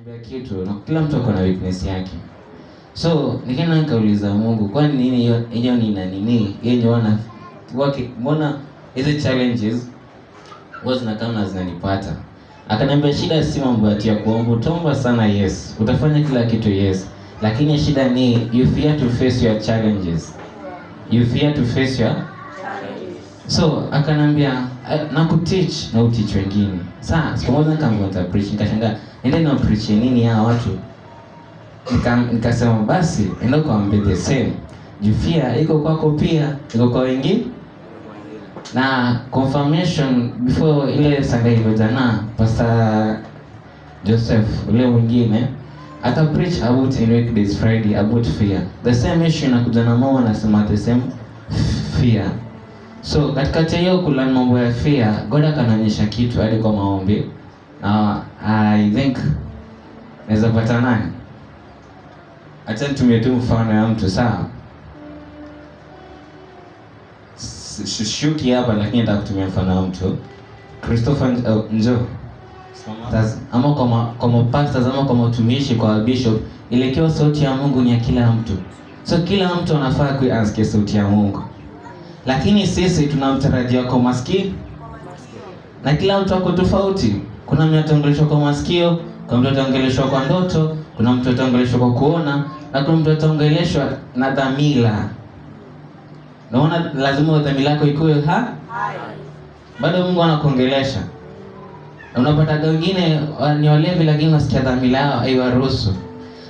akaniambia kitu na kila mtu ako na weakness yake. So nikaenda nikauliza Mungu, kwani nini hiyo ni nini? Yeye wana wake mbona hizo challenges na kama zinanipata. Akaniambia shida si mambo ya kuomba, utaomba sana yes, utafanya kila kitu yes. Lakini shida ni you fear to face your challenges. You fear to face your challenges. So akanambia na kuteach na uteach wengine. Sasa siku moja nikamwambia preach, nikashangaa nenda na preach nini hawa watu. Nikasema basi enda kuambia the same. You fear iko kwako pia, iko kwa wengine. Na confirmation before ile Sunday iliyojana Pastor Joseph ule mwingine aka preach about in weekdays Friday about fear. The same issue na kujana mama anasema the same fear. So katika hiyo kula mambo ya fear, God akanionyesha kitu hadi kwa maombi. I think naweza pata nani? Acha nitumie tu mfano ya mtu sawa. Shuki hapa lakini nataka kutumia mfano wa mtu. Christopher Njo. Ama kama pastors ama kama utumishi kwa bishop, ile sauti ya Mungu ni ya kila mtu. So kila mtu anafaa kuisikia sauti ya Mungu. Lakini sisi tunamtarajia kwa masikio. Na kila mtu ako tofauti. Kuna mtu ataongeleshwa kwa masikio, kuna mtu ataongeleshwa kwa ndoto, kuna mtu ataongeleshwa kwa kuona, na kuna mtu ataongeleshwa na dhamira. Naona lazima dhamira yako ikuwe bado Mungu anakuongelesha. Unapata wengine ni walevi lakini unasikia dhamira yao haiwaruhusu.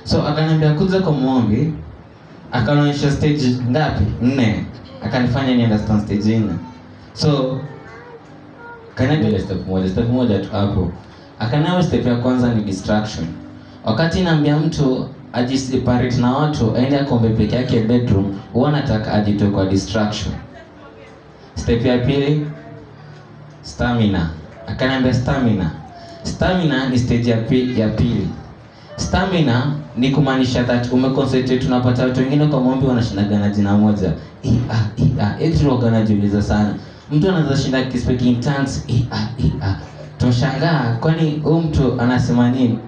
So akaniambia kuja kwa muombi, akanionyesha stage ngapi? 4. Akanifanya ni understand stage 4. So kaniambia step moja tu hapo. Akaniambia step ya kwanza ni distraction. Wakati naambia mtu ajiseparate na watu aende akombe peke yake bedroom, huwa nataka ajitoe kwa distraction. Step ya pili stamina. Akaniambia stamina ni stage ya pili. Stamina ni kumaanisha that umeconcentrate. Tunapata watu wengine kwa maombi wanashindana jina moja. Extra wanajiuliza sana. Mtu anaweza shinda speaking tongues. Tunashangaa kwani huyu mtu anasema nini?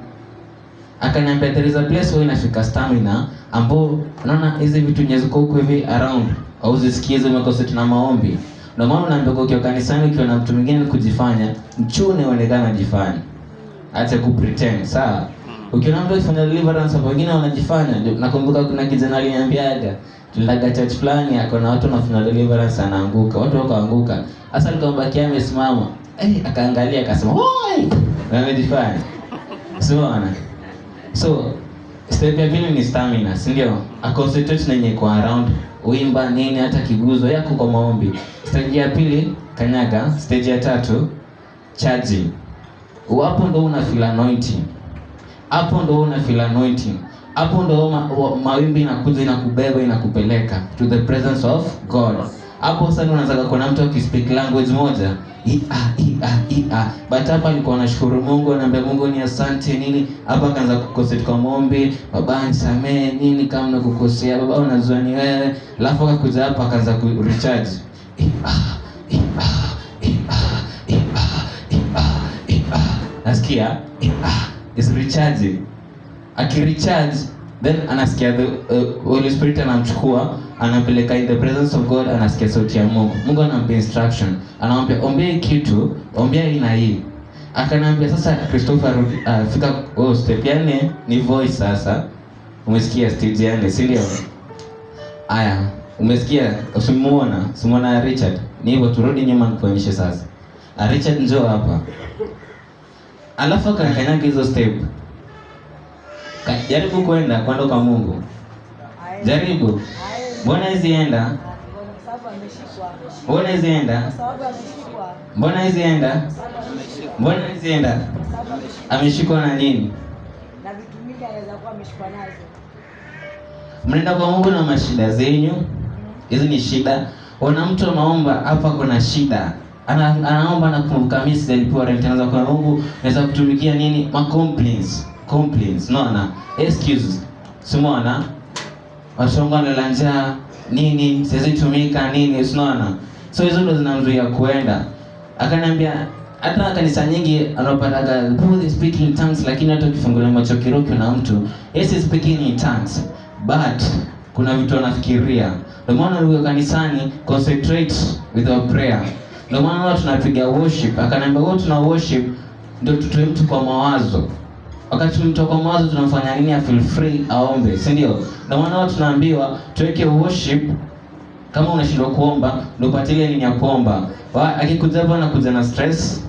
Akaniambia there is a place where inafika stamina ambao unaona hizi vitu nyezuko huko hivi around au zisikie umeconcentrate na maombi. Ndio maana unaambia ukiwa kanisani ukiwa na mtu mwingine kujifanya mchune uonekana jifanya. Acha ku pretend, sawa? Ukiona mtu akifanya deliverance hapo wengine wanajifanya. Nakumbuka kuna kijana aliniambiaga tulilaga church fulani akona watu wanafanya deliverance anaanguka. Watu wakaanguka. Sasa nikambakia amesimama. Akaangalia akasema, "Oi!" Na amejifanya. So step ya pili ni stamina, si ndio? Concentrate na yenye kwa around, uimba nini hata kiguzo yako kwa maombi. Stage ya pili kanyaga, stage ya tatu charging. Hapo ndo una feel anointing. Hapo ndo mawimbi inakuja inakubeba inakupeleka to the presence of God. Hapo sasa unaanza kuona mtu akispeak language moja. But hapa nilikuwa nashukuru Mungu, naambia Mungu ni asante nini. Hapa kaanza kukosea kwa maombi, baba nisamee nini kama nakukosea, baba unajua ni wewe. Alafu akakuja hapa akaanza ku recharge. Nasikia is recharging. Akirecharge then anasikia the Holy Spirit anamchukua anampeleka in the presence of God, anasikia sauti ya Mungu. Mungu anampa instruction, anamwambia ombea kitu, ombea hii na hii. Akaniambia sasa Christopher fika step ya 4 ni voice sasa. Umesikia stage ya 4, si ndio? Aya, umesikia usimuona Richard. Ni hivyo turudi nyuma nikuonyeshe sasa. Richard njoo hapa. Alafu akanyaga hizo step. Jaribu kwenda kwa Mungu. Jaribu. Mbona hizi enda? Ameshikwa na nini? Na vitu mingi anaweza kuwa ameshikwa nazo. Mnaenda kwa Mungu na mashida zenyu. Hizi ni shida. Ona mtu anaomba hapa kuna shida. Anaomba na kumbuka mimi sijalipiwa rent, anaanza kwa Mungu, naweza kutumikia nini? Complaints. No. Excuses. Simona. Wasonga na njaa nini? Siwezi tumika nini? Unaona? So hizo ndo zinamzuia kuenda. Akaniambia hata kanisa nyingi anapataga they speak in tongues, lakini hata ukifungulia macho kiroho na mtu, yes is speaking in tongues, but kuna vitu anafikiria. Ndio maana wewe kanisani concentrate with our prayer. Ndio maana tunapiga worship, akaniambia wewe tuna worship ndio tutoe mtu kwa mawazo. Wakati mtu kwa mawazo tunamfanya nini? Feel free aombe, si ndio? Ndio maana tunaambiwa tuweke worship. Kama unashindwa kuomba ndio upatile nini ya kuomba. Akikuja bwana kuja na stress,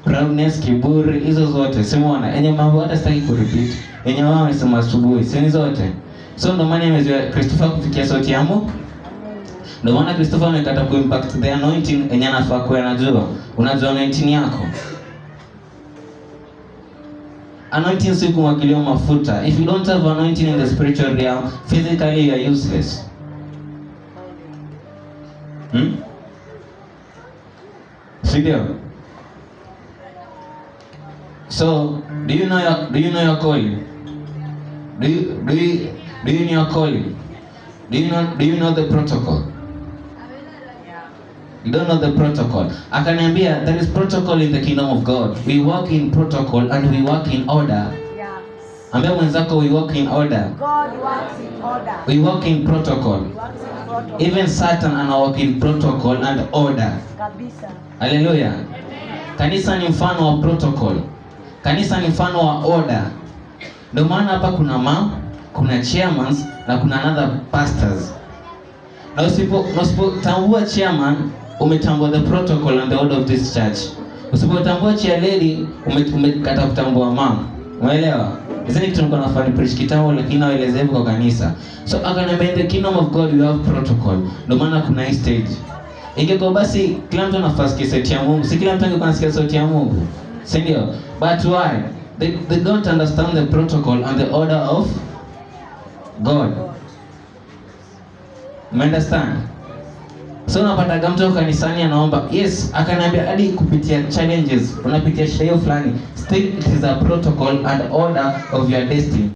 proudness, kiburi, hizo zote simuona yenye mambo hata sitaki kurepeat, yenye wao wamesema asubuhi, si zote. So ndio maana imezoea Christopher kufikia sauti ya Mungu. Ndio maana Christopher amekata kuimpact the anointing yenye anafaa kuwa anajua. Unajua anointing yako. Anointing si kumwagilia mafuta. If you don't have anointing in the spiritual realm, physically you are useless. Sidio? So, do you know your calling? Do you know your calling? Do you know the protocol? You don't know the protocol. Akaniambia there is protocol in the kingdom of God. We walk in protocol and we walk in order. Yeah. Ambia mwenzako we walk in order. God works in order. We walk in protocol. He works in protocol. Even Satan ana walk in protocol and order. Kabisa. Hallelujah. Kanisa ni mfano wa protocol. Kanisa ni mfano wa order. Ndio maana hapa kuna chairmans na kuna another pastors. Na usipotambua chairman, umetambua the protocol and the order of this church. Usipotambua chair lady, umekata kutambua mama. Umeelewa? Hizi ni kitu niko nafanya preach kitambo, lakini naelezea hivyo kwa kanisa. So akaniambia in the kingdom of God we have protocol. Ndio maana kuna hii stage. Ingekuwa basi kila mtu anafasikia sauti ya Mungu, si kila mtu angekuwa anasikia sauti ya Mungu. Si ndio? But why? They don't understand the protocol and the order of God. Understand? So unapata mtu kanisani anaomba, yes, akaniambia hadi kupitia challenges, unapitia shida fulani, still it is a protocol and order of your destiny.